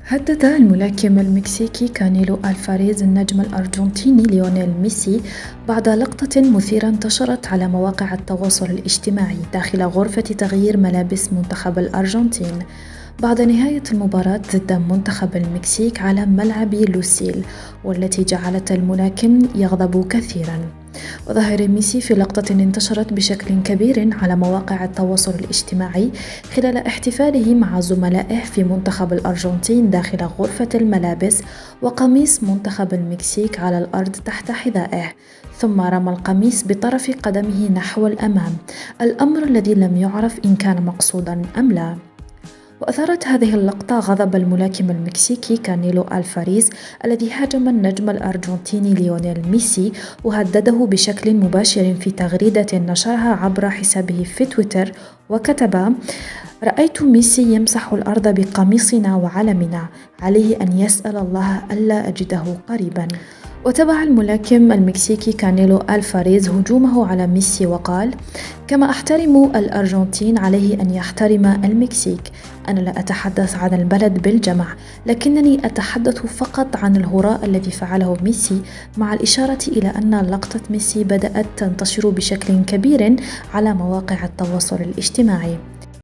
هدد الملاكم المكسيكي كانيلو ألفاريز النجم الأرجنتيني ليونيل ميسي بعد لقطة مثيرة انتشرت على مواقع التواصل الاجتماعي داخل غرفة تغيير ملابس منتخب الأرجنتين بعد نهاية المباراة ضد منتخب المكسيك على ملعب لوسيل، والتي جعلت الملاكم يغضب كثيرا. وظهر ميسي في لقطة انتشرت بشكل كبير على مواقع التواصل الاجتماعي خلال احتفاله مع زملائه في منتخب الأرجنتين داخل غرفة الملابس وقميص منتخب المكسيك على الأرض تحت حذائه، ثم رمى القميص بطرف قدمه نحو الأمام، الأمر الذي لم يعرف إن كان مقصودا أم لا. وأثارت هذه اللقطة غضب الملاكم المكسيكي كانيلو ألفاريز الذي هاجم النجم الأرجنتيني ليونيل ميسي وهدده بشكل مباشر في تغريدة نشرها عبر حسابه في تويتر، وكتب: رأيت ميسي يمسح الأرض بقميصنا وعلمنا، عليه أن يسأل الله ألا أجده قريبا. وتبع الملاكم المكسيكي كانيلو ألفاريز هجومه على ميسي وقال: كما أحترم الأرجنتين عليه أن يحترم المكسيك، أنا لا أتحدث عن البلد بالجمع، لكنني أتحدث فقط عن الهراء الذي فعله ميسي، مع الإشارة إلى أن لقطة ميسي بدأت تنتشر بشكل كبير على مواقع التواصل الاجتماعي.